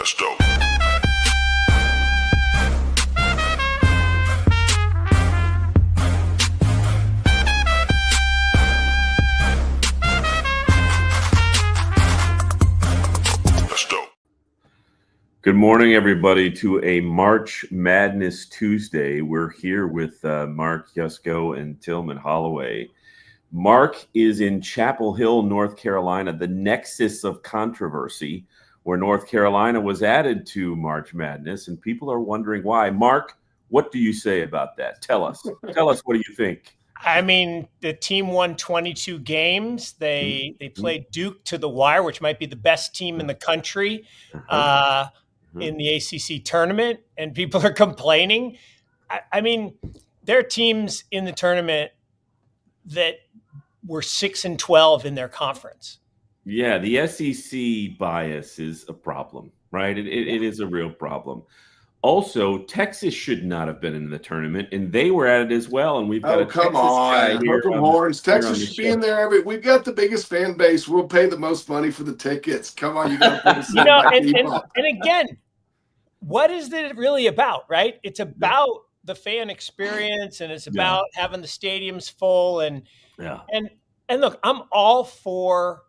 Let's go. Let's go. Good morning, everybody, to a March Madness Tuesday. We're here with Mark, Yusko, and Tillman Holloway. Mark is in Chapel Hill, North Carolina, the nexus of controversy, where North Carolina was added to March Madness, and people are wondering why. Mark, what do you say about that? Tell us. Tell us, what do you think? I mean, the team won 22 games. They played Duke to the wire, which might be the best team in the country in the ACC tournament, and people are complaining. I mean, there are teams in the tournament that were 6-12 in their conference. Yeah, the SEC bias is a problem, right? It is a real problem. Also, Texas should not have been in the tournament, and they were at it as well. And we've got hook 'em horns. Texas should be in there. We've got the biggest fan base. We'll pay the most money for the tickets. Come on, you got to put us in. And again, what is it really about, right? It's about the fan experience, and it's about having the stadiums full. And look, I'm all for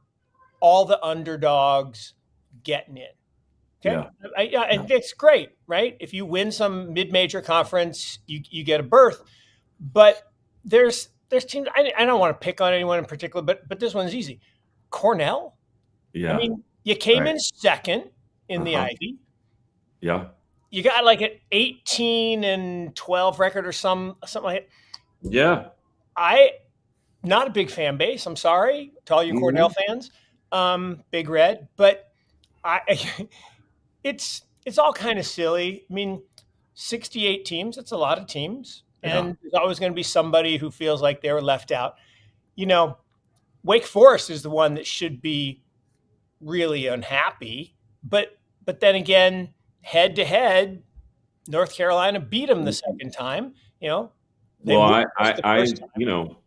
all the underdogs getting in. Okay, and it's great, right? If you win some mid-major conference, you get a berth. But there's teams. I don't want to pick on anyone in particular, but this one's easy. Cornell. Yeah. I mean, you came in second in the Ivy. Yeah. You got like an 18-12 record or something like that. Yeah. Not a big fan base. I'm sorry to all you Cornell fans. Big Red, but it's all kind of silly. I mean, 68 teams, it's a lot of teams. And there's always going to be somebody who feels like they were left out. You know, Wake Forest is the one that should be really unhappy. But then again, head to head, North Carolina beat them the second time. You know,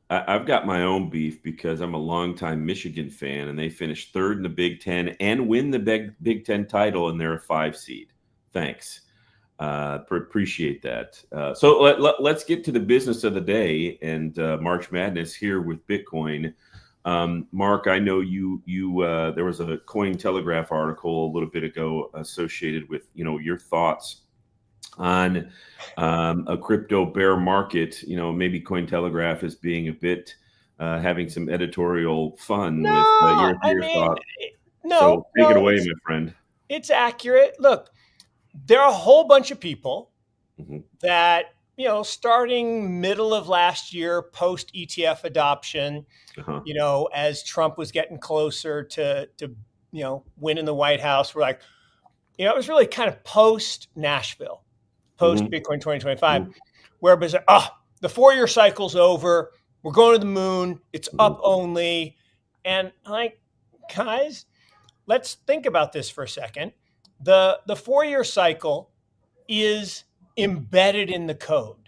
I've got my own beef because I'm a longtime Michigan fan, and they finished third in the Big Ten and win the Big Ten title, and they're a 5 seed. Thanks. Appreciate that. So let's get to the business of the day and March Madness here with Bitcoin. Mark, I know you there was a Cointelegraph article a little bit ago associated with, your thoughts on a crypto bear market. Maybe Cointelegraph is being a bit having some editorial fun with your thoughts. So take it away, my friend. It's accurate. Look, there are a whole bunch of people that, starting middle of last year, post ETF adoption, as Trump was getting closer to winning the White House, we're like, it was really kind of post Nashville. Post Bitcoin 2025, where it was like, the 4-year cycle's over. We're going to the moon. It's up only. And like, guys, let's think about this for a second. The 4-year cycle is embedded in the code.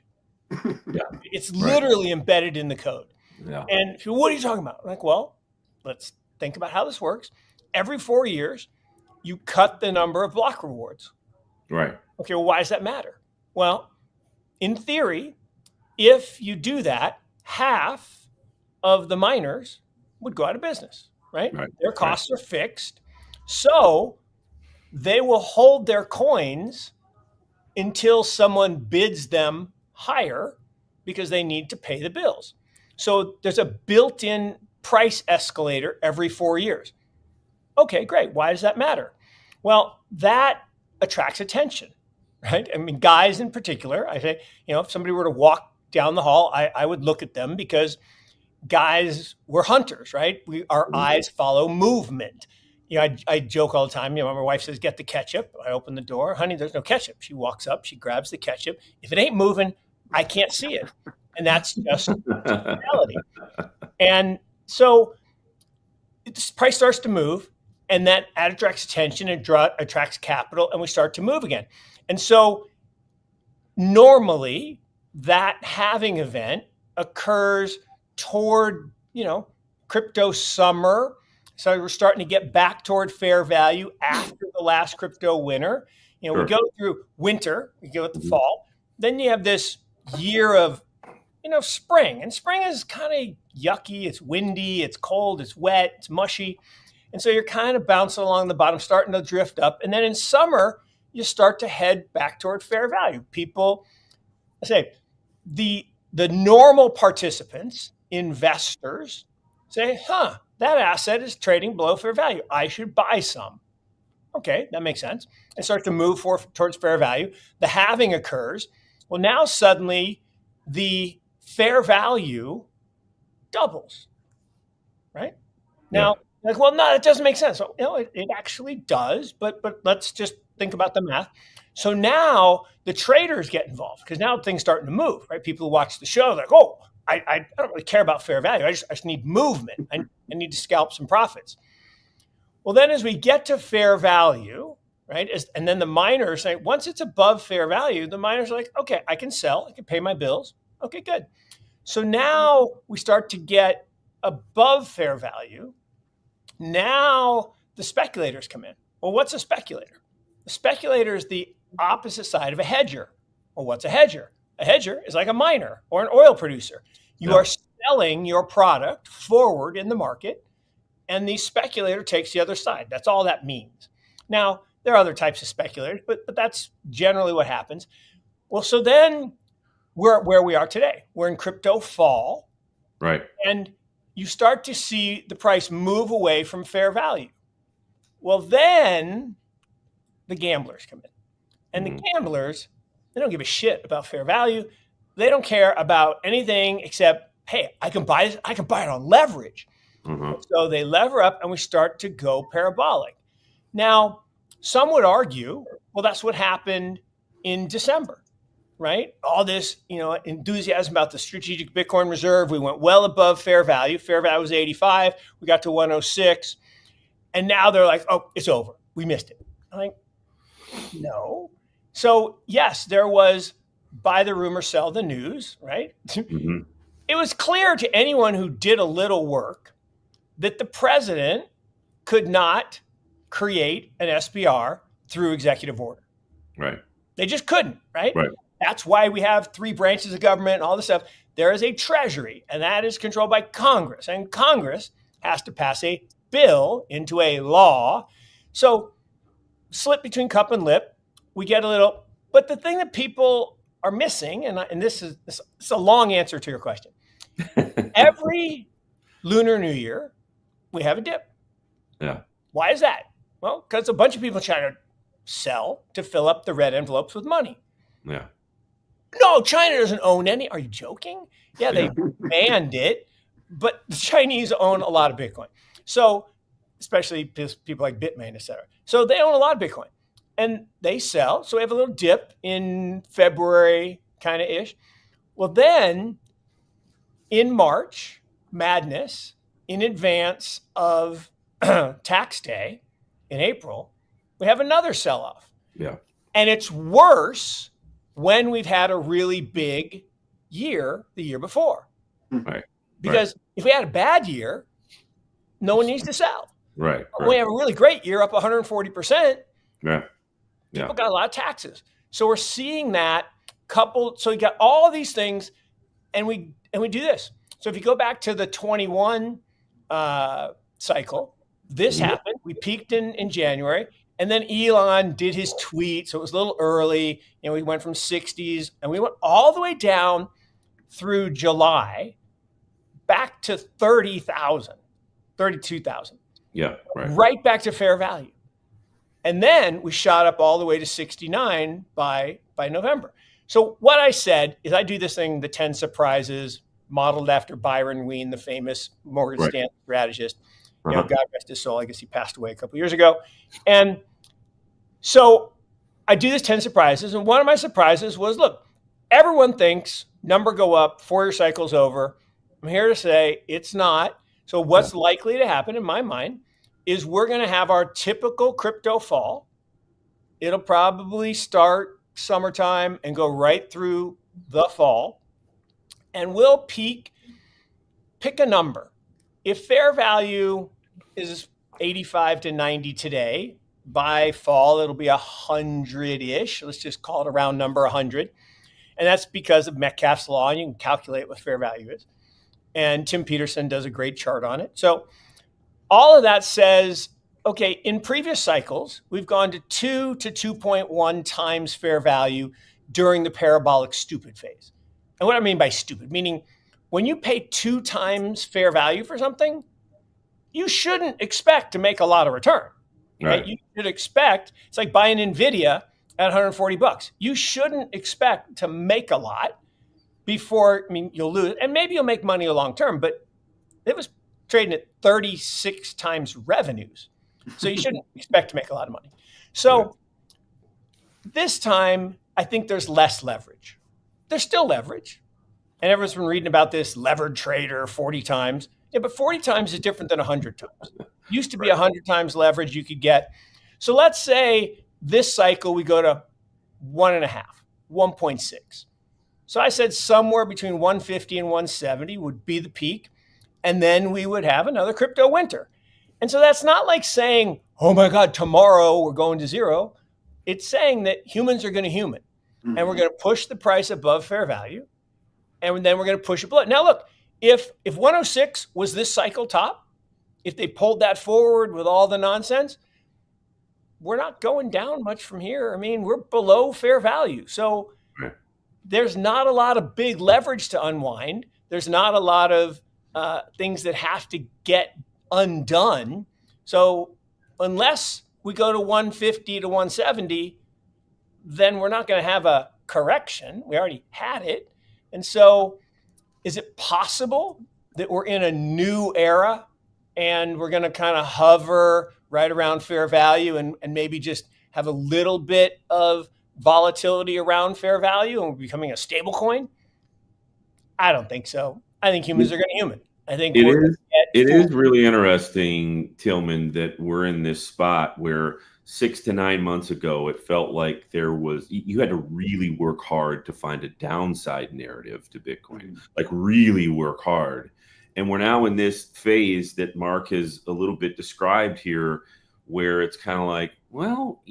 It's literally embedded in the code. Yeah. And what are you talking about? I'm like, well, let's think about how this works. Every 4 years, you cut the number of block rewards. Right. Okay, well, why does that matter? Well, in theory, if you do that, half of the miners would go out of business, right? Their costs are fixed. So they will hold their coins until someone bids them higher because they need to pay the bills. So there's a built-in price escalator every 4 years. Okay, great. Why does that matter? Well, that attracts attention, right? I mean, guys in particular, I say, if somebody were to walk down the hall, I would look at them because guys, we're hunters, right? Our eyes follow movement. I joke all the time. My wife says, get the ketchup. I open the door. Honey, there's no ketchup. She walks up, she grabs the ketchup. If it ain't moving, I can't see it. And that's just reality. And so this price starts to move, and that attracts attention and attracts capital, and we start to move again. And so normally that halving event occurs toward, crypto summer. So we're starting to get back toward fair value after the last crypto winter. You know, Sure. we go through winter, we go to the fall. Then you have this year of, spring. And spring is kind of yucky. It's windy, it's cold, it's wet, it's mushy. And so you're kind of bouncing along the bottom, starting to drift up. And then in summer, you start to head back toward fair value. People, I say, the normal participants, investors, say, that asset is trading below fair value. I should buy some. Okay, that makes sense. And start to move towards fair value. The halving occurs. Well, now suddenly the fair value doubles, right? Now, like, well, no, it doesn't make sense. So, it actually does, but let's just think about the math. So now the traders get involved because now things starting to move, right? People who watch the show, they're like, oh, I don't really care about fair value. I just need movement. I need to scalp some profits. Well, then as we get to fair value, right, and then the miners say, once it's above fair value, the miners are like, okay, I can sell. I can pay my bills. Okay, good. So now we start to get above fair value. Now the speculators come in. Well, what's a speculator? A speculator is the opposite side of a hedger. Well, what's a hedger? A hedger is like a miner or an oil producer. You are selling your product forward in the market, and the speculator takes the other side. That's all that means. Now, there are other types of speculators, but that's generally what happens. Well, so then we're where we are today. We're in crypto fall. Right. And you start to see the price move away from fair value. Well, then the gamblers come in. And the gamblers, they don't give a shit about fair value. They don't care about anything except, hey, I can buy this. I can buy it on leverage. So they lever up and we start to go parabolic. Now, some would argue, well, that's what happened in December, right? All this, enthusiasm about the strategic Bitcoin reserve. We went well above fair value. Fair value was 85. We got to 106. And now they're like, oh, it's over. We missed it. I'm like, no. So yes, there was buy the rumor, sell the news, right? It was clear to anyone who did a little work that the president could not create an SBR through executive order. Right. They just couldn't, right? Right. That's why we have 3 branches of government and all this stuff. There is a treasury, and that is controlled by Congress. And Congress has to pass a bill into a law. So slip between cup and lip, we get a little. But the thing that people are missing, and this is a long answer to your question. Every Lunar New Year, we have a dip. Yeah. Why is that? Well, because a bunch of people try to sell to fill up the red envelopes with money. Yeah. No, China doesn't own any. Are you joking? Yeah, they banned it, but the Chinese own a lot of Bitcoin. So, especially people like Bitmain, et cetera. So they own a lot of Bitcoin and they sell. So we have a little dip in February kind of ish. Well, then in March, madness, in advance of tax day in April, we have another sell-off. Yeah. And it's worse when we've had a really big year the year before. Right. Because if we had a bad year, no one needs to sell. Right. When we have a really great year, up 140%, Yeah. people got a lot of taxes. So we're seeing that coupled. So you got all these things, and we do this. So if you go back to the 21 cycle, this happened. We peaked in January, and then Elon did his tweet. So it was a little early. We went from 60s, and we went all the way down through July, back to 30,000, 32,000. Yeah. Right back to fair value. And then we shot up all the way to 69 by November. So what I said is I do this thing, the 10 surprises, modeled after Byron Wien, the famous Morgan Stanley strategist. God rest his soul. I guess he passed away a couple of years ago. And so I do this 10 surprises. And one of my surprises was, look, everyone thinks number go up, 4-year cycle's over. I'm here to say it's not. So what's likely to happen in my mind is we're going to have our typical crypto fall. It'll probably start summertime and go right through the fall. And we'll pick a number. If fair value is 85 to 90 today. By fall, it'll be 100-ish. Let's just call it a round number, 100. And that's because of Metcalfe's law, and you can calculate what fair value is. And Tim Peterson does a great chart on it. So all of that says, okay, in previous cycles, we've gone to 2 to 2.1 times fair value during the parabolic stupid phase. And what I mean by stupid, meaning when you pay 2 times fair value for something, you shouldn't expect to make a lot of return. Right? You should expect, it's like buying NVIDIA at $140. You shouldn't expect to make a lot before, you'll lose, and maybe you'll make money long term, but it was trading at 36 times revenues. So you shouldn't expect to make a lot of money. So this time, I think there's less leverage. There's still leverage. And everyone's been reading about this levered trader 40 times. Yeah, but 40 times is different than 100 times. Used to be 100 times leverage you could get. So let's say this cycle we go to 1.5, 1.6. So I said somewhere between 150 and 170 would be the peak. And then we would have another crypto winter. And so that's not like saying, oh my God, tomorrow we're going to zero. It's saying that humans are going to human. Mm-hmm. And we're going to push the price above fair value. And then we're going to push it below. Now look, if 106 was this cycle top, if they pulled that forward with all the nonsense, we're not going down much from here. We're below fair value. So there's not a lot of big leverage to unwind. There's not a lot of things that have to get undone. So unless we go to 150 to 170, then we're not going to have a correction. We already had it. And so is it possible that we're in a new era and we're going to kind of hover right around fair value and maybe just have a little bit of volatility around fair value and we're becoming a stable coin? I don't think so. I think humans are going to human. I think it is really interesting, Tillman, that we're in this spot where 6 to 9 months ago, it felt like you had to really work hard to find a downside narrative to Bitcoin, like really work hard. And we're now in this phase that Mark has a little bit described here, where it's kind of like, well,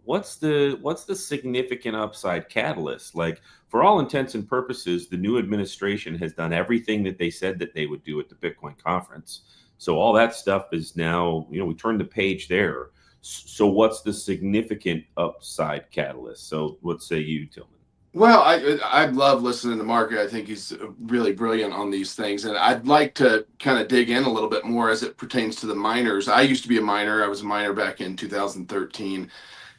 what's the significant upside catalyst? Like, for all intents and purposes, the new administration has done everything that they said that they would do at the Bitcoin conference. So all that stuff is now, we turned the page there. So what's the significant upside catalyst? So what say you, Tillman? Well, I love listening to Mark. I think he's really brilliant on these things. And I'd like to kind of dig in a little bit more as it pertains to the miners. I used to be a miner. I was a miner back in 2013.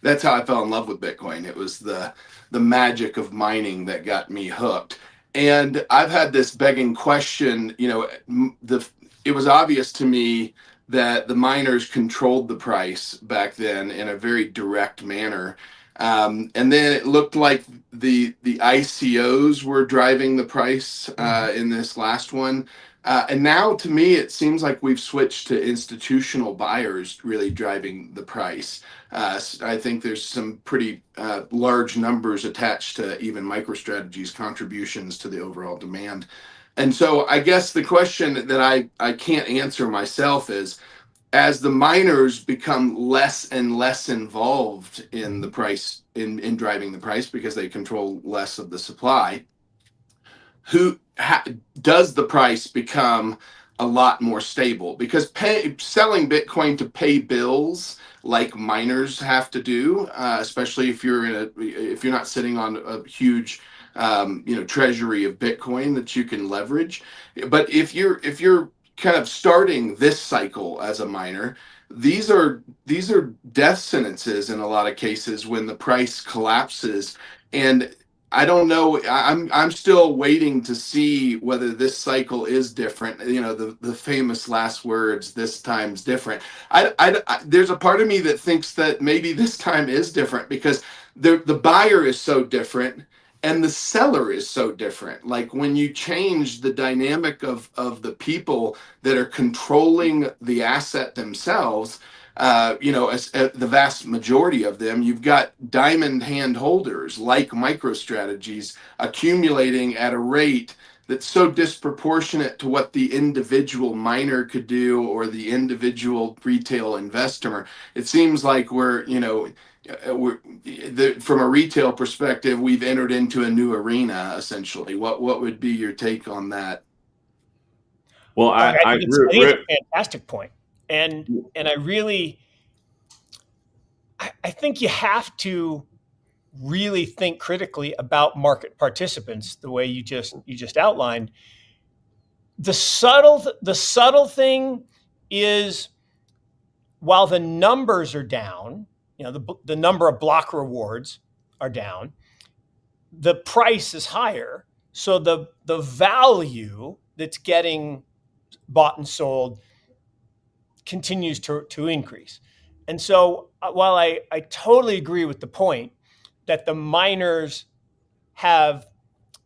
That's how I fell in love with Bitcoin. It was the magic of mining that got me hooked. And I've had this begging question, it was obvious to me that the miners controlled the price back then in a very direct manner. And then it looked like the ICOs were driving the price in this last one. And now to me, it seems like we've switched to institutional buyers really driving the price. I think there's some pretty large numbers attached to even MicroStrategy's contributions to the overall demand. And so I guess the question that I can't answer myself is, as the miners become less and less involved in the price, in driving the price because they control less of the supply, does the price become a lot more stable? Because selling Bitcoin to pay bills like miners have to do, especially if you're not sitting on a huge treasury of Bitcoin that you can leverage. But if you're kind of starting this cycle as a miner, these are death sentences in a lot of cases when the price collapses. And I don't know, I'm still waiting to see whether this cycle is different. The famous last words, this time's different. There's a part of me that thinks that maybe this time is different because the buyer is so different and the seller is so different. Like when you change the dynamic of the people that are controlling the asset themselves, the vast majority of them, you've got diamond hand holders like MicroStrategy's accumulating at a rate that's so disproportionate to what the individual miner could do or the individual retail investor. It seems like from a retail perspective, we've entered into a new arena essentially. What would be your take on that? Well, I think it's a fantastic point. And I think you have to really think critically about market participants the way you just outlined. The subtle thing is, while the numbers are down, the number of block rewards are down, the price is higher. So the value that's getting bought and sold continues to increase. And so while I totally agree with the point that the miners have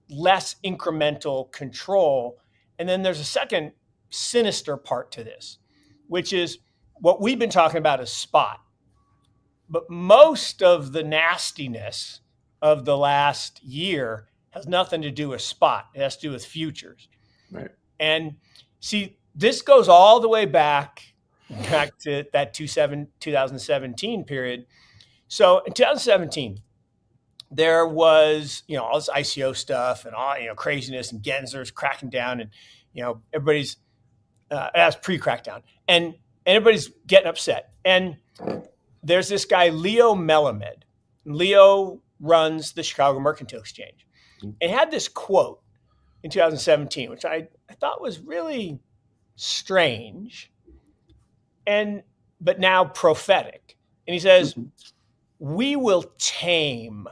less incremental control, and then there's a second sinister part to this, which is what we've been talking about is spot. But most of the nastiness of the last year has nothing to do with spot. It has to do with futures. Right. And see, this goes all the way back to that 2017 period. So in 2017, there was, all this ICO stuff and all, craziness, and Gensler's cracking down, and, everybody's, that's pre-crackdown, and everybody's getting upset. And there's this guy, Leo Melamed. Leo runs the Chicago Mercantile Exchange, and had this quote in 2017, which I thought was really strange, but now prophetic. And he says, "We will tame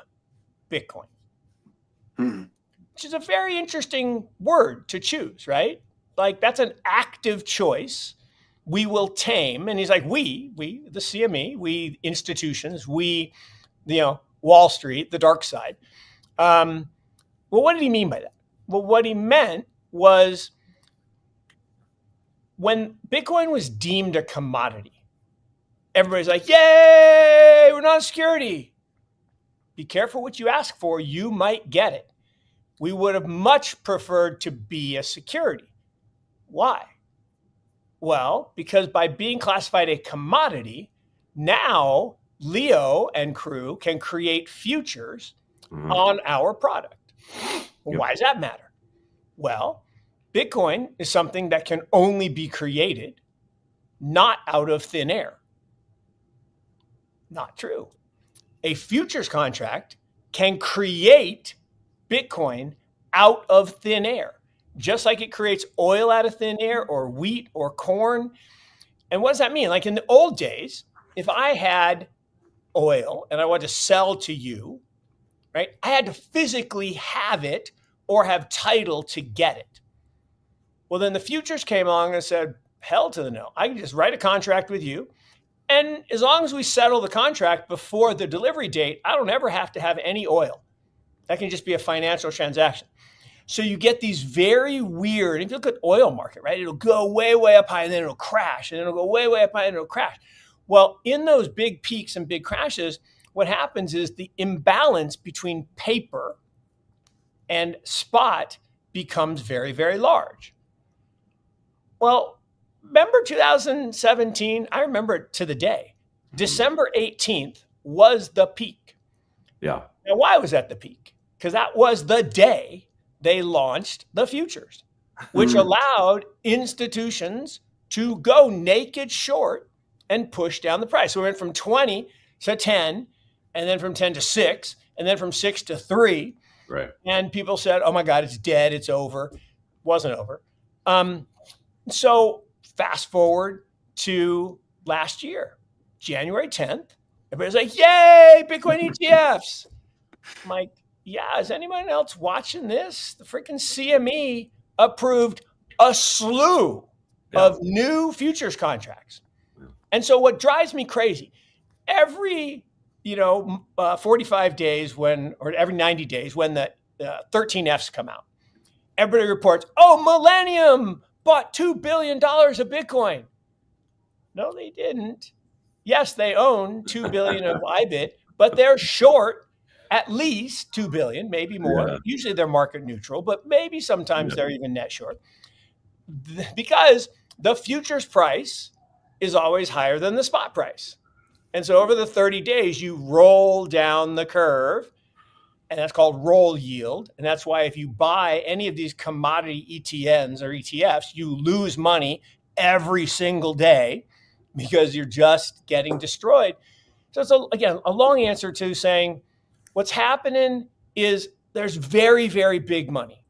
Bitcoin," which is a very interesting word to choose, right? Like, that's an active choice. We will tame. And he's like, we, the CME, we institutions, we, Wall Street, the dark side. Well, what did he mean by that? Well, what he meant was, when Bitcoin was deemed a commodity, everybody's like, yay, we're not a security. Be careful what you ask for. You might get it. We would have much preferred to be a security. Why? Well, because by being classified a commodity, now Leo and crew can create futures on our product. Well, why does that matter? Well, Bitcoin is something that can only be created, not out of thin air. Not true. A futures contract can create Bitcoin out of thin air, just like it creates oil out of thin air, or wheat or corn. And what does that mean? Like, in the old days, if I had oil and I wanted to sell to you, right, I had to physically have it or have title to get it. Well, then the futures came along and said, hell to the no. I can just write a contract with you, and as long as we settle the contract before the delivery date, I don't ever have to have any oil. That can just be a financial transaction. So you get these very weird, if you look at oil market, right, it'll go way, way up high, and then it'll crash, and then it'll go way, way up high, and it'll crash. Well, in those big peaks and big crashes, what happens is the imbalance between paper and spot becomes very, very large. Well, remember 2017? I remember it to the day. December 18th was the peak. Yeah. Now, why was that the peak? Because that was the day they launched the futures, which allowed institutions to go naked short and push down the price. So we went from 20 to 10, and then from 10 to 6, and then from 6 to 3. Right. And people said, oh my God, it's dead, it's over. Wasn't over. So fast forward to last year, January 10th, everybody's like, yay, Bitcoin ETFs. I'm like, yeah, is anyone else watching this? The freaking CME approved a slew of new futures contracts. And so what drives me crazy, every 45 days or every 90 days when the 13Fs come out, everybody reports, oh, Millennium bought $2 billion of Bitcoin. No, they didn't. Yes, they own $2 billion of IBIT, but they're short at least 2 billion, maybe more. Yeah. Usually they're market neutral, but maybe sometimes Yeah. they're even net short, because the futures price is always higher than the spot price. And so over the 30 days, you roll down the curve, and that's called roll yield. And that's why if you buy any of these commodity ETNs or ETFs, you lose money every single day because you're just getting destroyed. So it's, again, a long answer to saying what's happening is there's very, very big money,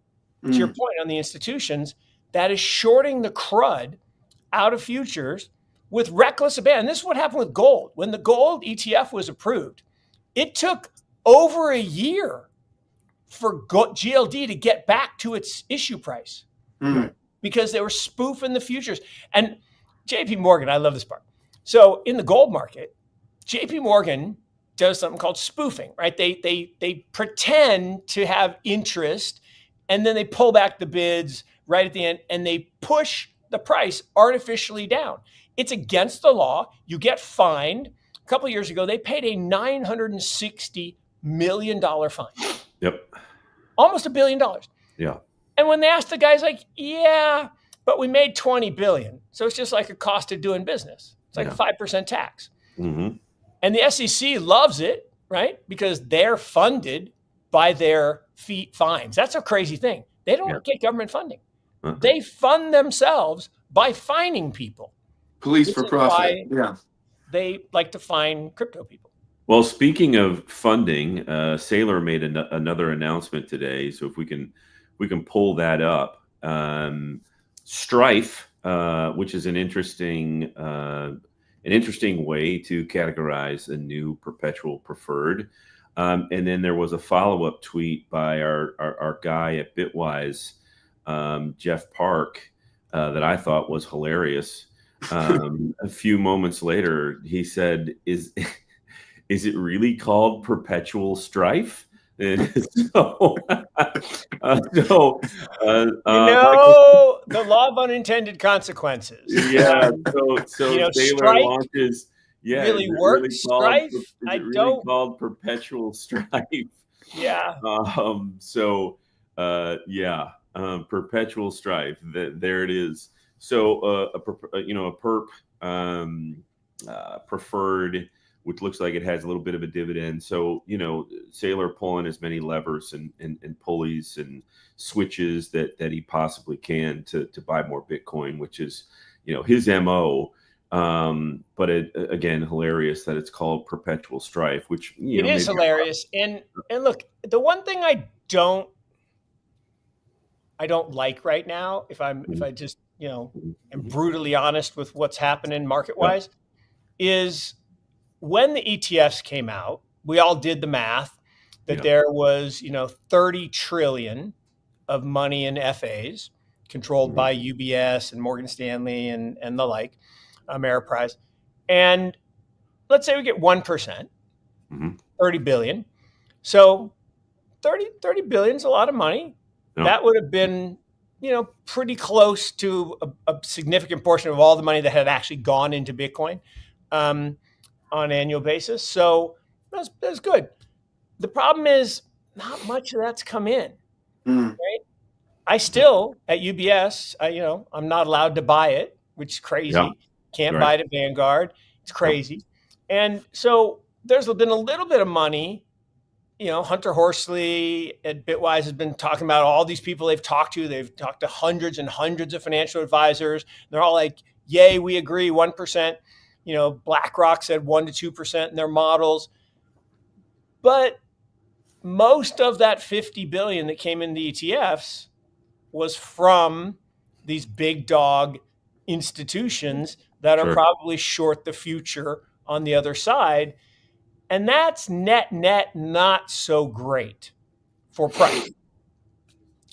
to your point on the institutions, that is shorting the crud out of futures with reckless abandon. This is what happened with gold. When the gold ETF was approved, it took over a year for GLD to get back to its issue price because they were spoofing the futures. And JP Morgan, I love this part. So in the gold market, JP Morgan does something called spoofing, right? They pretend to have interest, and then they pull back the bids right at the end, and they push the price artificially down. It's against the law. You get fined. A couple of years ago, they paid a $960 million fine. Yep. Almost $1 billion. Yeah. And when they asked the guys, like, yeah, but we made 20 billion. So it's just like a cost of doing business. It's like a 5% tax. Mm-hmm. And the SEC loves it, right? Because they're funded by their fines. That's a crazy thing. They don't get government funding. They fund themselves by fining people. Police for profit. Yeah. They like to fine crypto people. Well, speaking of funding, Saylor made another announcement today. So if we can pull that up, Strife, which is an interesting way to categorize a new perpetual preferred. And then there was a follow-up tweet by our guy at Bitwise, Jeff Park, that I thought was hilarious. A few moments later, he said, "Is it really called perpetual strife?" And so, the law of unintended consequences. Yeah. So Saylor launches. Yeah, really works. Strife. Is it really called perpetual strife? Yeah. Perpetual strife. There it is. So a perp preferred, which looks like it has a little bit of a dividend. So, Saylor pulling as many levers and pulleys and switches that he possibly can to buy more Bitcoin, which is, his MO. But again, hilarious that it's called perpetual strife, which it is hilarious. And look, the one thing I don't like right now, if I just, am brutally honest with what's happening market-wise, is when the ETFs came out, we all did the math that there was, 30 trillion of money in FAs controlled by UBS and Morgan Stanley and the like, Ameriprise. And let's say we get 1%, 30 billion. So 30 billion is a lot of money. Yeah. That would have been, pretty close to a significant portion of all the money that had actually gone into Bitcoin on an annual basis. So that's good. The problem is not much of that's come in, right? I still, at UBS, I'm not allowed to buy it, which is crazy. Yeah. Can't buy it at Vanguard. It's crazy. And so there's been a little bit of money. Hunter Horsley at Bitwise has been talking about all these people they've talked to. They've talked to hundreds and hundreds of financial advisors. They're all like, yay, we agree, 1%. BlackRock said 1% to 2% in their models. But most of that 50 billion that came in the ETFs was from these big dog institutions that are probably short the future on the other side. And that's net not so great for price.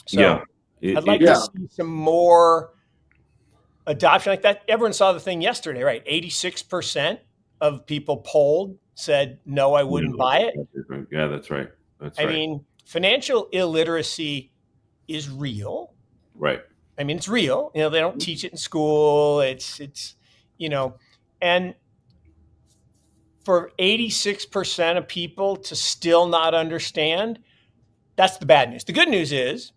So I'd like to see some more adoption like that. Everyone saw the thing yesterday, right? 86% of people polled said, no, I wouldn't buy it. Yeah, that's right. I mean, financial illiteracy is real. Right. I mean, it's real. They don't teach it in school. It's and for 86% of people to still not understand, that's the bad news. The good news is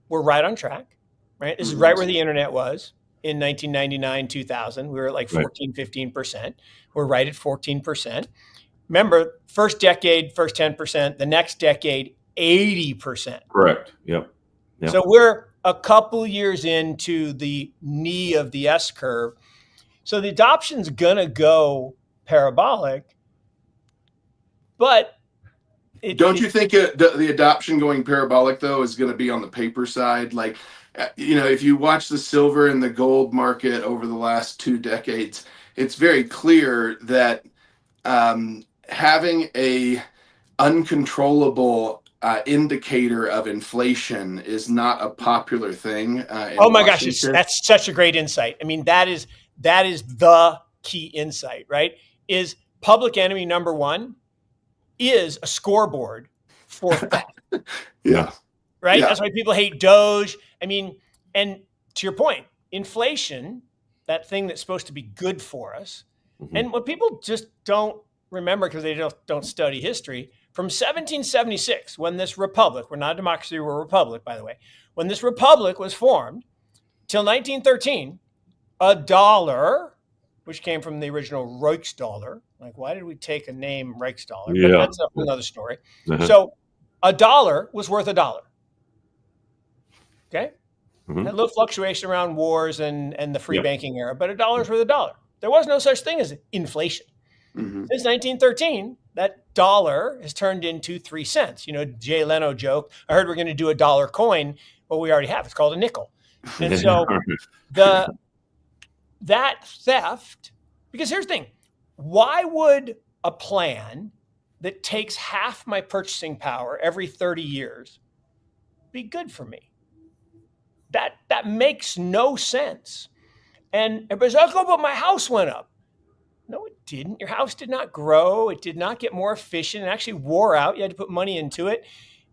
we're right on track, right? This is right where the internet was in 1999, 2000. We were at like 14, 15%. We're right at 14%. Remember, first decade, first 10%, the next decade, 80%. Correct. Yep. So we're a couple years into the knee of the S curve. So the adoption's going to go parabolic, but don't you think the adoption going parabolic though is going to be on the paper side? Like, if you watch the silver and the gold market over the last 2 decades, it's very clear that having a uncontrollable indicator of inflation is not a popular thing. Oh my gosh, that's such a great insight. I mean, that is the key insight, right? Is public enemy number one is a scoreboard for theft. Yeah. Right? Yeah. That's why people hate Doge. I mean, and to your point, inflation, that thing that's supposed to be good for us, and what people just don't remember because they don't study history, from 1776, when this republic, we're not a democracy, we're a republic, by the way, when this republic was formed, till 1913, a dollar, which came from the original Reichsdollar. Like, why did we take a name Reichsdollar? Yeah. But that's another story. So a dollar was worth $1. Okay? Had a little fluctuation around wars and the free banking era, but $1 is worth $1. There was no such thing as inflation. Since 1913, that dollar has turned into 3 cents. Jay Leno joke, I heard we're going to do a dollar coin. Well, we already have. It's called a nickel. And so that theft, because here's the thing, why would a plan that takes half my purchasing power every 30 years be good for me? That makes no sense. And everybody's like, oh, but my house went up. No, it didn't. Your house did not grow. It did not get more efficient. It actually wore out. You had to put money into it.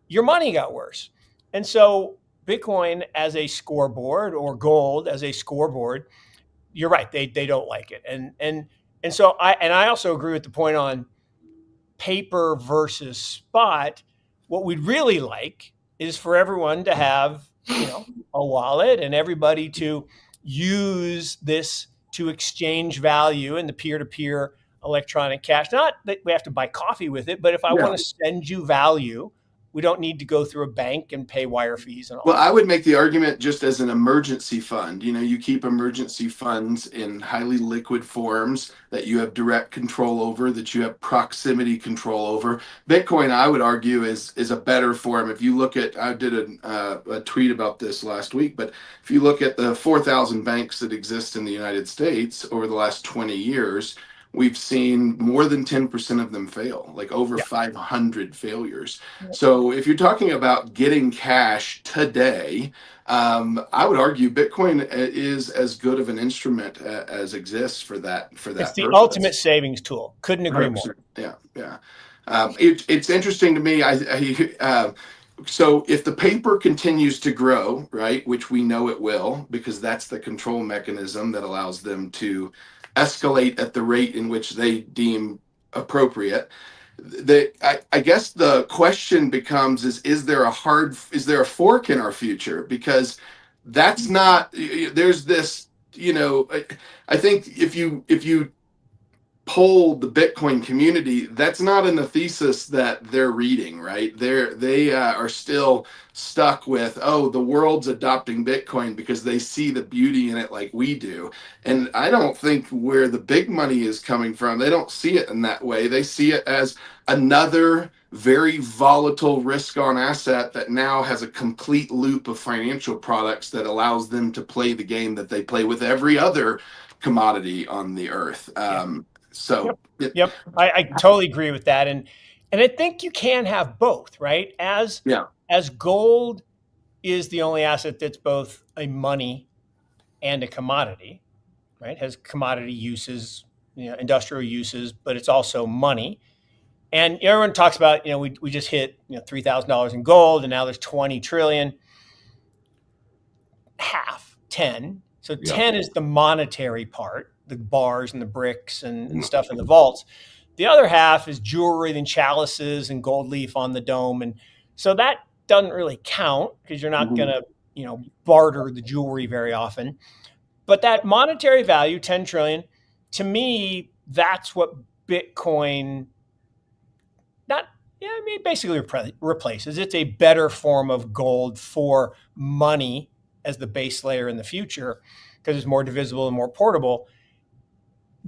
Your money got worse. And so Bitcoin as a scoreboard, or gold as a scoreboard, you're right. They don't like it. And so I also agree with the point on paper versus spot. What we'd really like is for everyone to have, a wallet, and everybody to use this to exchange value in the peer-to-peer electronic cash. Not that we have to buy coffee with it, but if I want to send you value, we don't need to go through a bank and pay wire fees and all. Well, I would make the argument just as an emergency fund. You keep emergency funds in highly liquid forms that you have direct control over, that you have proximity control over. Bitcoin, I would argue, is a better form. If you look at, I did a tweet about this last week, but if you look at the 4,000 banks that exist in the United States over the last 20 years, we've seen more than 10% of them fail, like over 500 failures. So if you're talking about getting cash today, I would argue Bitcoin is as good of an instrument as exists for that. It's the purpose. Ultimate savings tool. Couldn't agree 100%. more. Yeah. It's interesting to me. So if the paper continues to grow, right, which we know it will, because that's the control mechanism that allows them to escalate at the rate in which they deem appropriate. I guess the question becomes: is there a fork in our future? Because that's not. There's this. I think if you poll the Bitcoin community, that's not in the thesis that they're reading, right? They are still stuck with, the world's adopting Bitcoin because they see the beauty in it like we do. And I don't think where the big money is coming from, they don't see it in that way. They see it as another very volatile risk-on asset that now has a complete loop of financial products that allows them to play the game that they play with every other commodity on the earth. Yep. I totally agree with that. And I think you can have both, right? As gold is the only asset that's both a money and a commodity, right? Has commodity uses, industrial uses, but it's also money. And everyone talks about, we just hit $3,000 in gold, and now there's 20 trillion. Half, 10. So 10 is the monetary part, the bars and the bricks and stuff in the vaults. The other half is jewelry and chalices and gold leaf on the dome. And so that doesn't really count because you're not going to, barter the jewelry very often. But that monetary value, 10 trillion, to me, that's what Bitcoin basically replaces. It's a better form of gold for money as the base layer in the future because it's more divisible and more portable.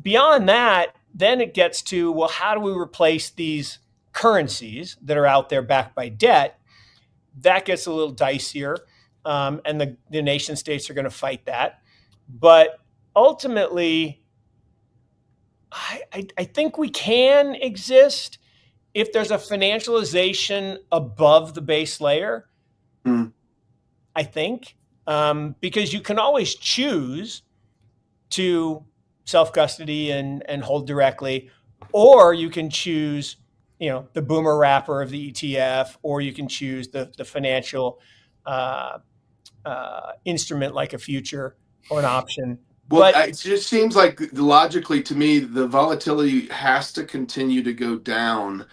Beyond that, then it gets to, well, how do we replace these currencies that are out there backed by debt? That gets a little dicier, and the nation states are going to fight that. But ultimately, I think we can exist if there's a financialization above the base layer. I think, because you can always choose to self-custody and hold directly, or you can choose, the boomer wrapper of the ETF, or you can choose the financial instrument like a future or an option. Well, it just seems like logically to me, the volatility has to continue to go down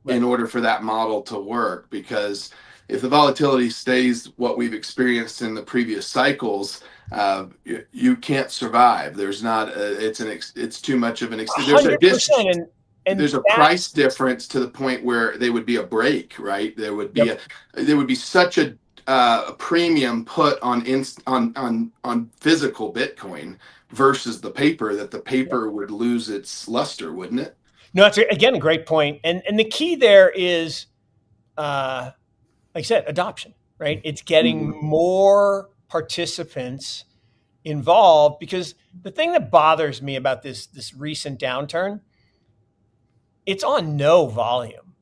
in order for that model to work. Because if the volatility stays what we've experienced in the previous cycles, you can't survive. There's not. It's too much of an. There's a price difference to the point where they would be a break, right? There would be such a premium put on physical Bitcoin versus the paper that the paper would lose its luster, wouldn't it? No, that's again a great point. And the key there is, like I said, adoption, right? It's getting more participants involved, because the thing that bothers me about this recent downturn, it's on no volume,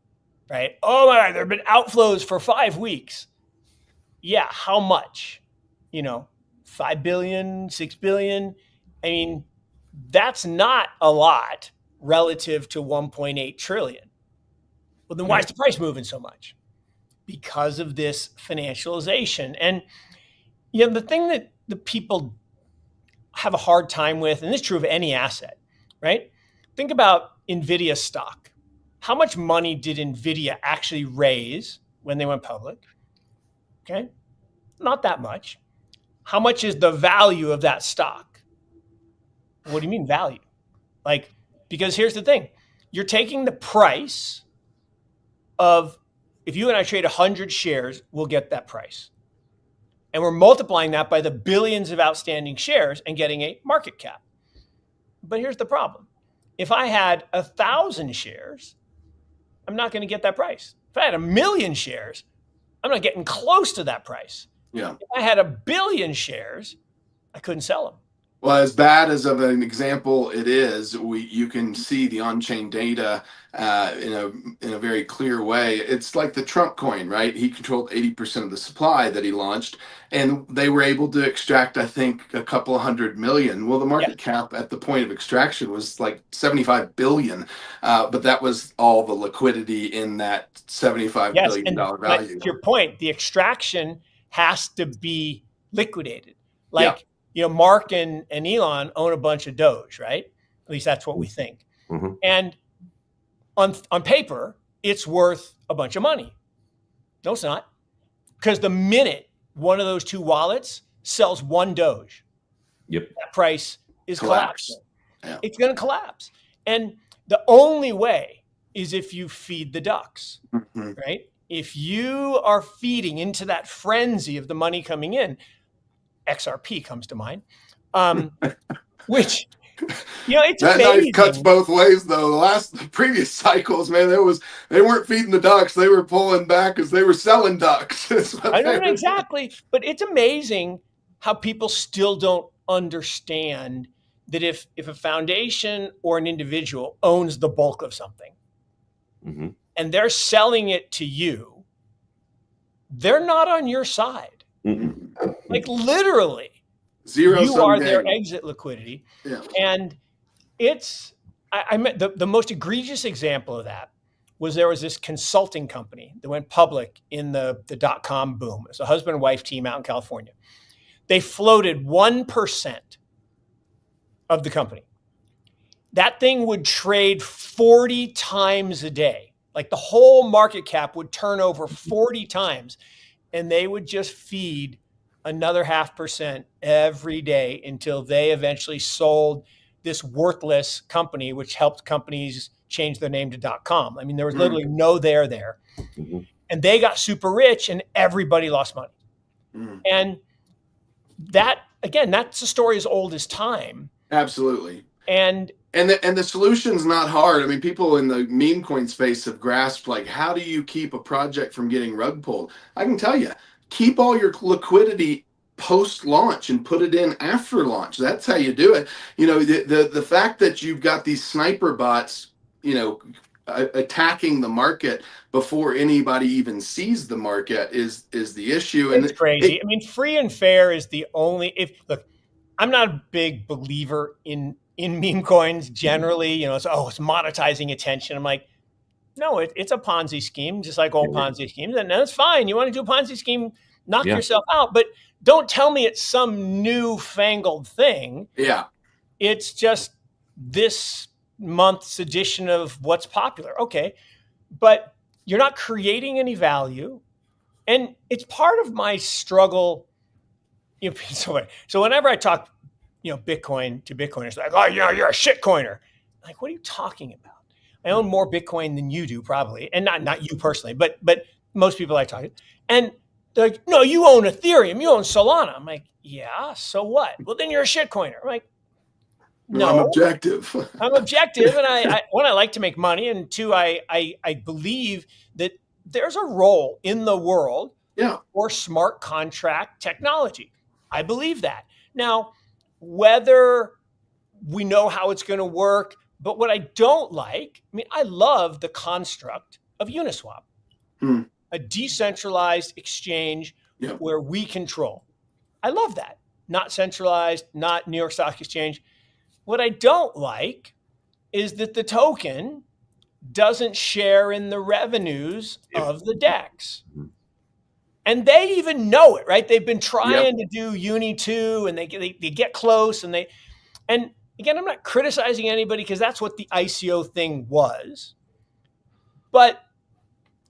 right? Oh my God, there have been outflows for 5 weeks. Yeah, how much? 5 billion, 6 billion. I mean, that's not a lot relative to 1.8 trillion. Well, then why is the price moving so much? Because of this financialization. And the thing that the people have a hard time with, and this is true of any asset, right? Think about NVIDIA stock. How much money did NVIDIA actually raise when they went public? Okay, not that much. How much is the value of that stock? What do you mean value? Because here's the thing. You're taking the price of, if you and I trade 100 shares, we'll get that price. And we're multiplying that by the billions of outstanding shares and getting a market cap. But here's the problem. If I had 1,000 shares, I'm not going to get that price. If I had 1 million shares, I'm not getting close to that price. Yeah. If I had 1 billion shares, I couldn't sell them. Well, as bad as of an example it is, you can see the on-chain data in a very clear way. It's like the Trump coin, right? He controlled 80% of the supply that he launched, and they were able to extract, I think, a couple of 100 million. Well, the market cap at the point of extraction was like 75 billion, but that was all the liquidity in that $75 billion value. But to your point, the extraction has to be liquidated. Mark and Elon own a bunch of Doge, right? At least that's what we think. Mm-hmm. And on paper, it's worth a bunch of money. No, it's not. Because the minute one of those two wallets sells one Doge, that price is collapsing. Yeah. It's going to collapse. And the only way is if you feed the ducks, right? If you are feeding into that frenzy of the money coming in, XRP comes to mind, which, it's that amazing. Knife cuts both ways, though. The previous cycles, man, they weren't feeding the ducks; they were pulling back because they were selling ducks. I don't know exactly, but it's amazing how people still don't understand that if a foundation or an individual owns the bulk of something, and they're selling it to you, they're not on your side. Like literally, you are their exit liquidity. Yeah. And it's, I meant the most egregious example of that was there was this consulting company that went public in the .com boom. It was a husband and wife team out in California. They floated 1% of the company. that thing would trade 40 times a day. Like the whole market cap would turn over 40 times, and they would just feed another 0.5% every day until they eventually sold this worthless company, which helped companies change their name to .com. I mean, there was literally no there there. Mm-hmm. And they got super rich and everybody lost money. And that, again, that's a story as old as time. Absolutely. And the solution's not hard. I mean, people in the meme coin space have grasped, like, how do you keep a project from getting rug pulled? I can tell you, keep all your liquidity post-launch and put it in after launch. That's how you do it. You know, the fact that you've got these sniper bots, you know, attacking the market before anybody even sees the market is the issue. And it's crazy. I mean, free and fair is the only, look, I'm not a big believer in meme coins generally. You know, it's monetizing attention. I'm like, no, it's a Ponzi scheme, just like all Ponzi schemes. And that's fine. You want to do a Ponzi scheme, knock yourself out. But don't tell me it's some newfangled thing. Yeah. It's just this month's edition of what's popular. Okay. But you're not creating any value. And it's part of my struggle. You know, so whenever I talk, you know, Bitcoin to Bitcoiners, like, oh, yeah, you're a shit coiner. Like, what are you talking about? I own more Bitcoin than you do, probably. And not you personally, but most people I talk to. And they're like, no, you own Ethereum, you own Solana. I'm like, yeah, so what? Well, then you're a shit coiner. I'm like, no, I'm objective. I'm objective, and I one, I like to make money, and two, I believe that there's a role in the world for smart contract technology. I believe that. Now, whether we know how it's going to work, but what I don't like, I mean, I love the construct of Uniswap, a decentralized exchange where we control. I love that. Not centralized, not New York Stock Exchange. What I don't like is that the token doesn't share in the revenues of the DEX. And they even know it, right? They've been trying to do Uni 2 and they get close and again, I'm not criticizing anybody because that's what the ICO thing was. But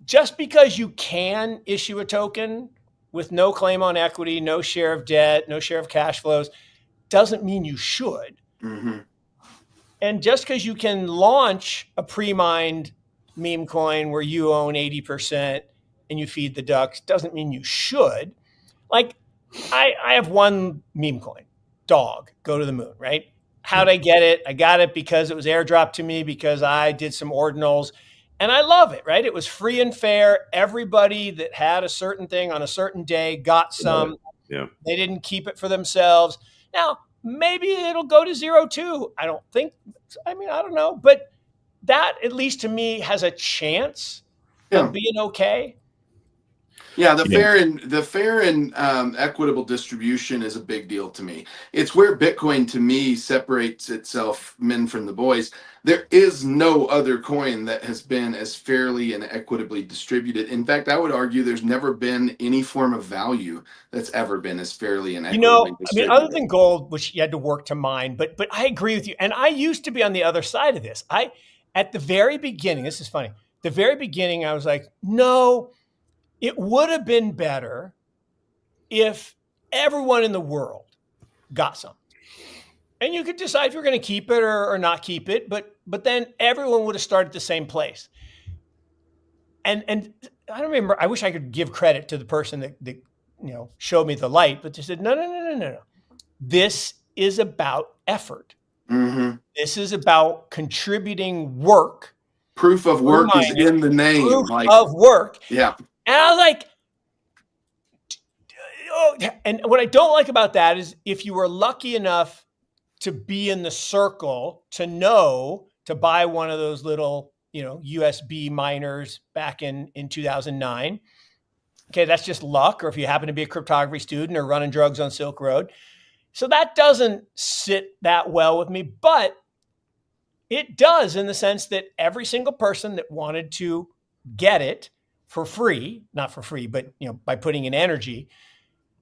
just because you can issue a token with no claim on equity, no share of debt, no share of cash flows, doesn't mean you should. And just because you can launch a pre-mined meme coin where you own 80% and you feed the ducks doesn't mean you should. Like, I have one meme coin, dog, go to the moon, right? How'd I get it? I got it because it was airdropped to me because I did some ordinals and I love it, right? It was free and fair. Everybody that had a certain thing on a certain day got some. They didn't keep it for themselves. Now, maybe it'll go to 0 too. I don't think, I don't know. But that, at least to me, has a chance of being okay. Yeah, the fair and equitable distribution is a big deal to me. It's where Bitcoin, to me, separates itself, men from the boys. There is no other coin that has been as fairly and equitably distributed. In fact, I would argue there's never been any form of value that's ever been as fairly and equitably distributed. Other than gold, which you had to work to mine, but I agree with you. And I used to be on the other side of this. At the very beginning, this is funny. The very beginning, I was like, no, it would have been better if everyone in the world got some. And you could decide if you're going to keep it or not keep it, but then everyone would have started at the same place. And I don't remember, I wish I could give credit to the person that showed me the light, but they said, no. This is about effort. This is about contributing work. Proof of work is in the name. Proof of work. Yeah. And I was like, and what I don't like about that is if you were lucky enough to be in the circle to buy one of those little, USB miners back in 2009. Okay, that's just luck. Or if you happen to be a cryptography student or running drugs on Silk Road. So that doesn't sit that well with me, but it does in the sense that every single person that wanted to get it for free, not for free, but by putting in energy,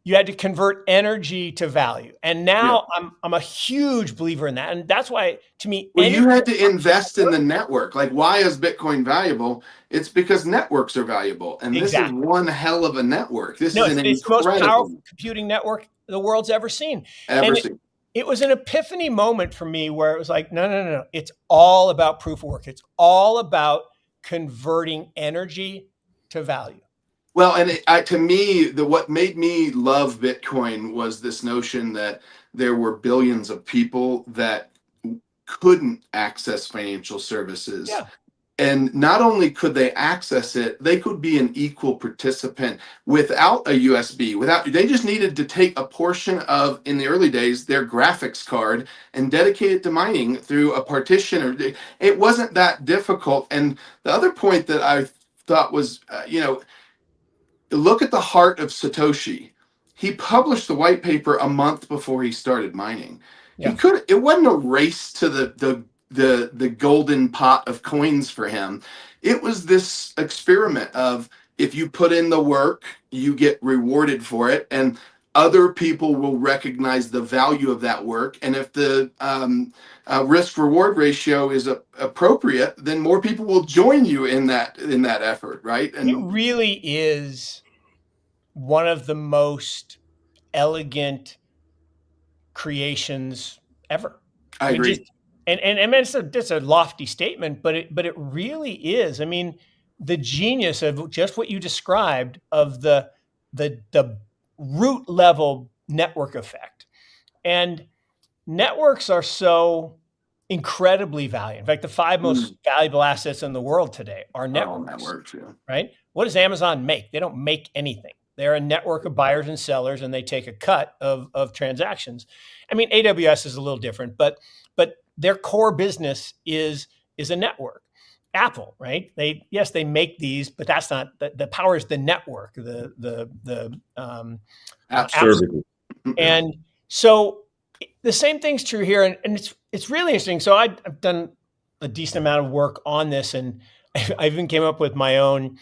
you had to convert energy to value. And now I'm a huge believer in that. And that's why, to me, well, you had to invest in the network. Like, why is Bitcoin valuable? It's because networks are valuable. And this is one hell of a network. This is an it's the most incredible powerful computing network the world's ever seen. It was an epiphany moment for me where it was like, no. It's all about proof of work. It's all about converting energy to value. Well, and to me, what made me love Bitcoin was this notion that there were billions of people that couldn't access financial services. Yeah. And not only could they access it, they could be an equal participant without a USB. They just needed to take a portion of, in the early days, their graphics card and dedicate it to mining through a partition. It wasn't that difficult. And the other point that I thought was, look at the heart of Satoshi. He published the white paper a month before he started mining. Yeah. It wasn't a race to the golden pot of coins for him. It was this experiment of, if you put in the work, you get rewarded for it, and other people will recognize the value of that work. And if the risk reward ratio is appropriate, then more people will join you in that effort, right? And it really is one of the most elegant creations ever. I agree. And I mean, it's a lofty statement, but it really is. I mean, the genius of just what you described of the root level network effect. And networks are so incredibly valuable. In fact, the 5 most valuable assets in the world today are networks. Right? What does Amazon make? They don't make anything. They're a network of buyers and sellers, and they take a cut of transactions. I mean, AWS is a little different, but their core business is a network. Apple, right? They make these, but that's not the power is the network, the app service. And so the same thing's true here, and it's really interesting. So I've done a decent amount of work on this, and I even came up with my own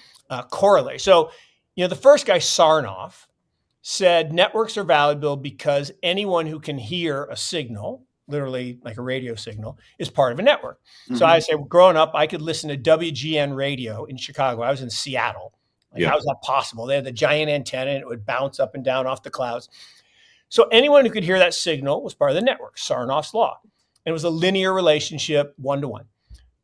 corollary. So, the first guy, Sarnoff, said networks are valuable because anyone who can hear a signal, literally like a radio signal, is part of a network. Mm-hmm. So I say, growing up, I could listen to WGN radio in Chicago. I was in Seattle. How is that possible? They had the giant antenna, and it would bounce up and down off the clouds. So anyone who could hear that signal was part of the network, Sarnoff's law. And it was a linear relationship, 1-to-1.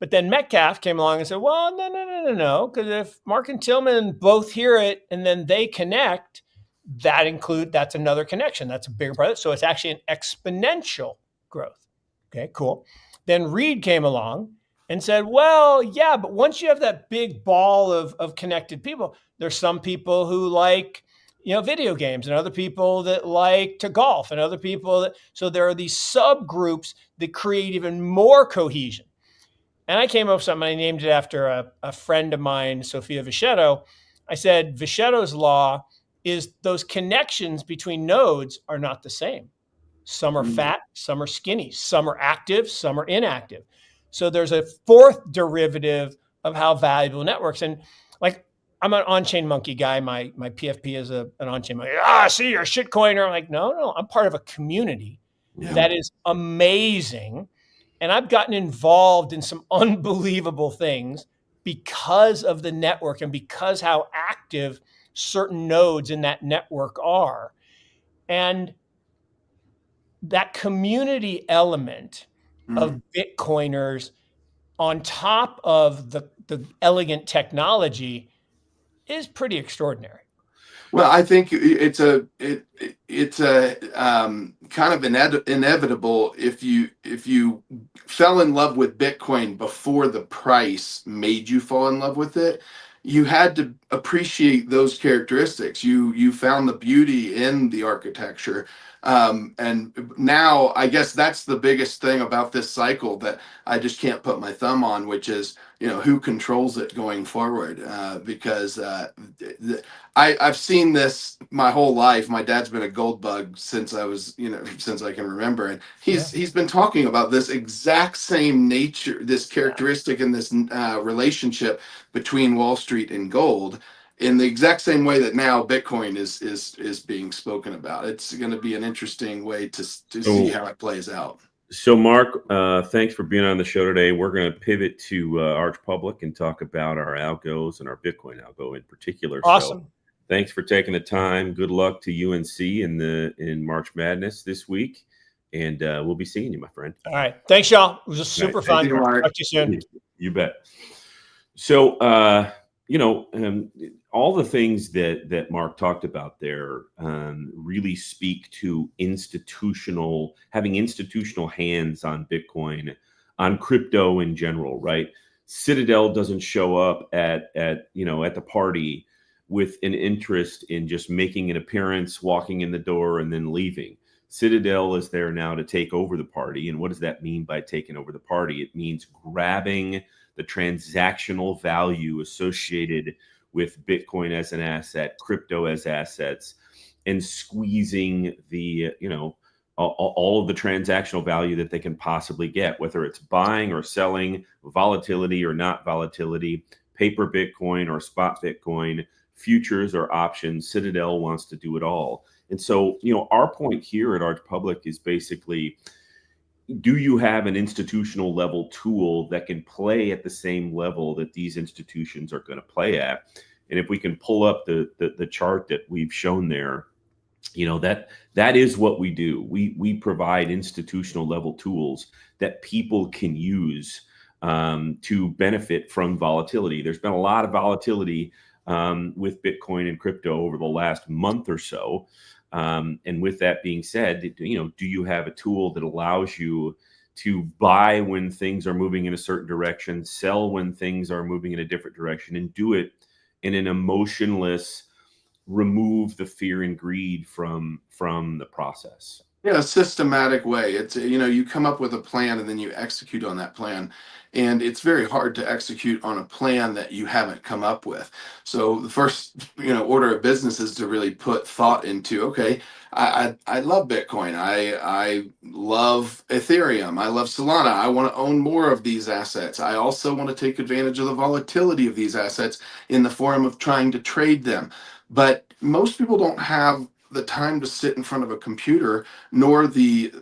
But then Metcalfe came along and said, well, no, because if Mark and Tillman both hear it and then they connect, that's another connection. That's a bigger part of it. So it's actually an exponential growth. Okay, cool. Then Reed came along and said, well, yeah, but once you have that big ball of connected people, there's some people who like, video games, and other people that like to golf, and other people so there are these subgroups that create even more cohesion. And I came up with something, I named it after a friend of mine, Sophia Vichetto. I said, Vichetto's law is those connections between nodes are not the same. Some are fat, some are skinny, some are active, some are inactive. So there's a fourth derivative of how valuable networks. And like, I'm an on-chain monkey guy. My PFP is an on-chain monkey. See, you're a shitcoiner. I'm like, no, I'm part of a community that is amazing. And I've gotten involved in some unbelievable things because of the network and because how active certain nodes in that network are. And that community element of Bitcoiners on top of the elegant technology is pretty extraordinary. Well, I think it's a kind of inevitable if you fell in love with Bitcoin before the price made you fall in love with it. You had to appreciate those characteristics. You found the beauty in the architecture. And now I guess that's the biggest thing about this cycle that I just can't put my thumb on, which is, who controls it going forward? Because I've seen this my whole life. My dad's been a gold bug since I was, since I can remember. And he's been talking about this exact same nature, this characteristic and this relationship between Wall Street and gold. in the exact same way that now Bitcoin is being spoken about. It's going to be an interesting way to see how it plays out. So, Mark, thanks for being on the show today. We're going to pivot to Arch Public and talk about our algos and our Bitcoin algo in particular. Awesome. So, thanks for taking the time. Good luck to UNC in March Madness this week, and we'll be seeing you, my friend. All right, thanks, y'all. It was super fun. Mark. Talk to you soon. You bet. So, all the things that Mark talked about there really speak to having institutional hands on Bitcoin, on crypto in general, right? Citadel doesn't show up at the party with an interest in just making an appearance, walking in the door, and then leaving. Citadel is there now to take over the party. And what does that mean by taking over the party? It means grabbing the transactional value associated with Bitcoin as an asset, crypto as assets, and squeezing the, all of the transactional value that they can possibly get, whether it's buying or selling, volatility or not volatility, paper Bitcoin or spot Bitcoin, futures or options. Citadel wants to do it all. And so, our point here at Arch Public is basically, do you have an institutional level tool that can play at the same level that these institutions are going to play at? And if we can pull up the chart that we've shown there, that is what we do. We provide institutional level tools that people can use to benefit from volatility. There's been a lot of volatility with Bitcoin and crypto over the last month or so. And with that being said, do you have a tool that allows you to buy when things are moving in a certain direction, sell when things are moving in a different direction, and do it in an emotionless, remove the fear and greed from the process? Yeah, a systematic way. It's, you come up with a plan and then you execute on that plan. And it's very hard to execute on a plan that you haven't come up with. So the first, order of business is to really put thought into, okay, I love Bitcoin. I love Ethereum. I love Solana. I want to own more of these assets. I also want to take advantage of the volatility of these assets in the form of trying to trade them. But most people don't have the time to sit in front of a computer, nor the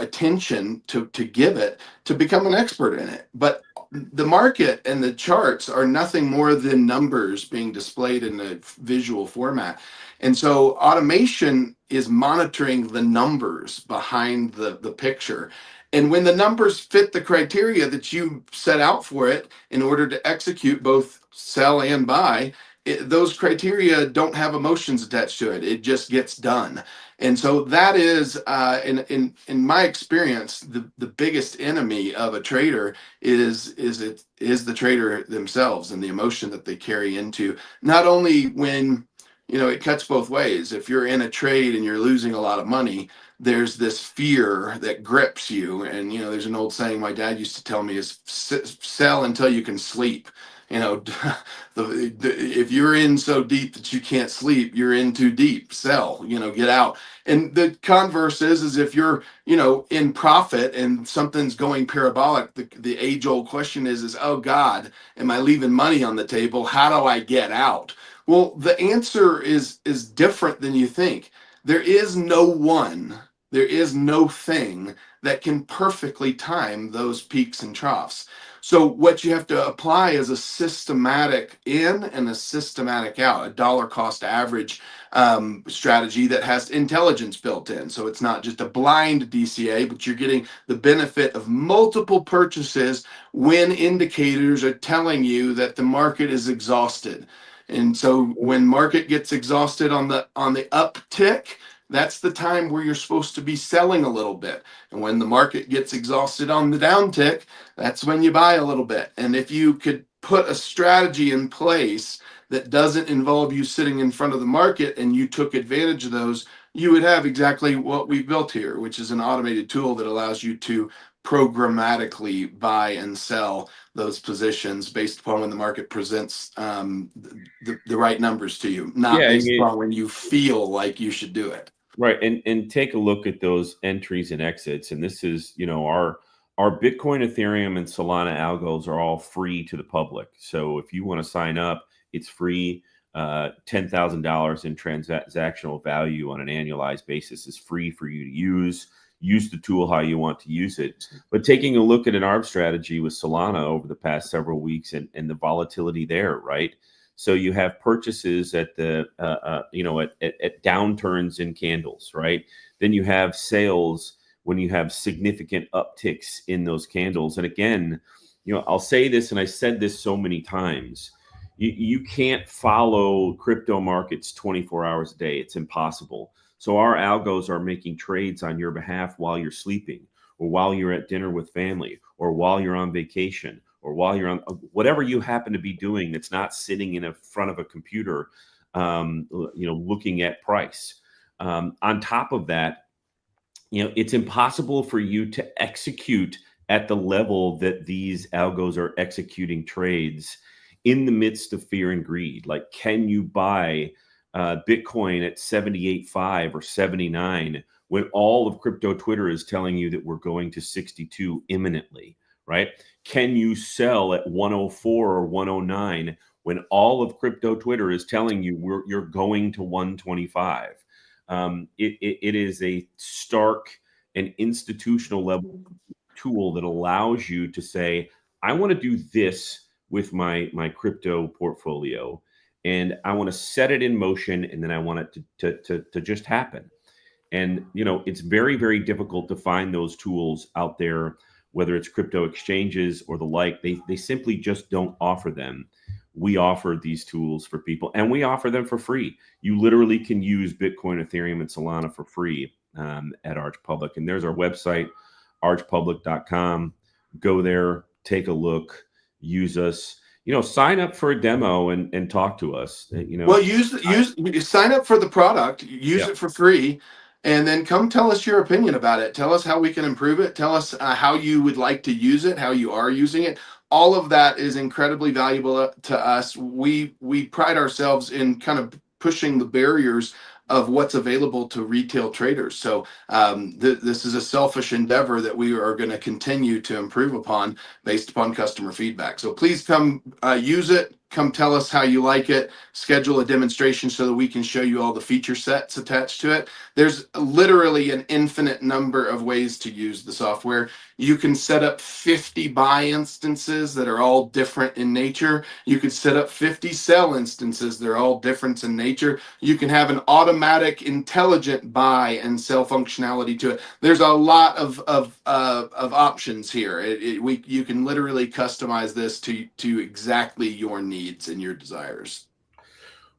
attention to give it to become an expert in it. But the market and the charts are nothing more than numbers being displayed in a visual format. And so automation is monitoring the numbers behind the picture. And when the numbers fit the criteria that you set out for it in order to execute both sell and buy, those criteria don't have emotions attached to it. It just gets done. And so that is, in my experience, the biggest enemy of a trader is the trader themselves and the emotion that they carry into, not only when, it cuts both ways. If you're in a trade and you're losing a lot of money, there's this fear that grips you. And, there's an old saying my dad used to tell me is sell until you can sleep. If you're in so deep that you can't sleep, you're in too deep. Sell, get out. And the converse is if you're, in profit and something's going parabolic, the age-old question is, oh God, am I leaving money on the table? How do I get out? Well, the answer is different than you think. There is no thing that can perfectly time those peaks and troughs. So what you have to apply is a systematic in and a systematic out, a dollar cost average strategy that has intelligence built in. So it's not just a blind DCA, but you're getting the benefit of multiple purchases when indicators are telling you that the market is exhausted. And so when market gets exhausted on the uptick, that's the time where you're supposed to be selling a little bit. And when the market gets exhausted on the downtick, that's when you buy a little bit. And if you could put a strategy in place that doesn't involve you sitting in front of the market and you took advantage of those, you would have exactly what we've built here, which is an automated tool that allows you to programmatically buy and sell those positions based upon when the market presents the right numbers to you, not based upon when you feel like you should do it. Right. And take a look at those entries and exits. And this is, our Bitcoin, Ethereum, and Solana algos are all free to the public. So if you want to sign up, it's free. $10,000 in transactional value on an annualized basis is free for you to use. Use the tool how you want to use it. But taking a look at an ARB strategy with Solana over the past several weeks and the volatility there, right? So you have purchases at the at downturns in candles, right? Then you have sales when you have significant upticks in those candles. And again, I'll say this, and I said this so many times. You can't follow crypto markets 24 hours a day. It's impossible. So our algos are making trades on your behalf while you're sleeping, or while you're at dinner with family, or while you're on vacation, or while you're on whatever you happen to be doing that's not sitting in front of a computer, looking at price. On top of that, it's impossible for you to execute at the level that these algos are executing trades in the midst of fear and greed. Like, can you buy Bitcoin at 78.5 or 79 when all of crypto Twitter is telling you that we're going to 62 imminently, right? Can you sell at 104 or 109 when all of crypto Twitter is telling you you're going to 125? It is a stark and institutional level tool that allows you to say, I want to do this with my crypto portfolio, and I want to set it in motion, and then I want it to just happen. And it's very, very difficult to find those tools out there, whether it's crypto exchanges or the like. They simply just don't offer them. We offer these tools for people, and we offer them for free. You literally can use Bitcoin, Ethereum, and Solana for free at Arch Public. And there's our website, archpublic.com. Go there, take a look, use us. Sign up for a demo and talk to us. Well, sign up for the product, use it for free, and then come tell us your opinion about it. Tell us how we can improve it. Tell us how you would like to use it, how you are using it. All of that is incredibly valuable to us. We pride ourselves in kind of pushing the barriers of what's available to retail traders. So this is a selfish endeavor that we are going to continue to improve upon based upon customer feedback. So please come use it. Come tell us how you like it. Schedule a demonstration so that we can show you all the feature sets attached to it. There's literally an infinite number of ways to use the software. You can set up 50 buy instances that are all different in nature. You could set up 50 sell instances that are all different in nature. You can have an automatic intelligent buy and sell functionality to it. There's a lot of options here. You can literally customize this to exactly your needs and your desires.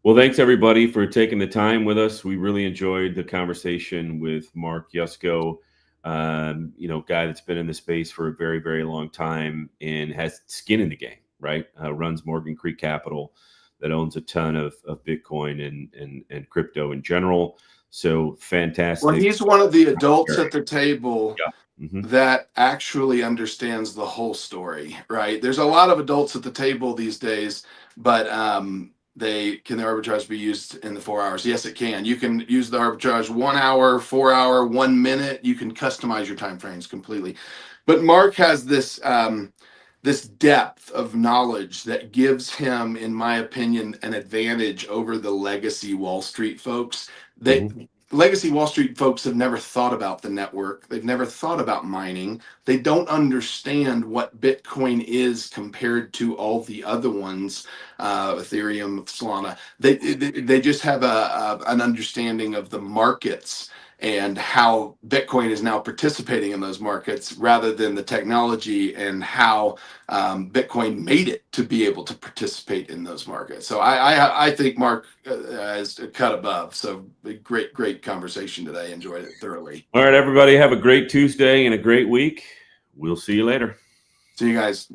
Well, thanks everybody for taking the time with us. We really enjoyed the conversation with Mark Yusko, guy that's been in the space for a very, very long time and has skin in the game, right? Runs Morgan Creek Capital, that owns a ton of Bitcoin and crypto in general. So fantastic. Well, he's one of the adults at the table that actually understands the whole story, right? There's a lot of adults at the table these days, but can the arbitrage be used in the 4 hours? Yes, it can. You can use the arbitrage 1 hour, 4 hour, 1 minute. You can customize your time frames completely. But Mark has this this depth of knowledge that gives him, in my opinion, an advantage over the legacy Wall Street folks. Legacy Wall Street folks have never thought about the network. They've never thought about mining. They don't understand what Bitcoin is compared to all the other ones, Ethereum, Solana. They just have an understanding of the markets and how Bitcoin is now participating in those markets rather than the technology and how Bitcoin made it to be able to participate in those markets. So I think Mark has cut above. So great conversation today. Enjoyed it thoroughly. All right, everybody, have a great Tuesday and a great week. We'll see you later. See you guys.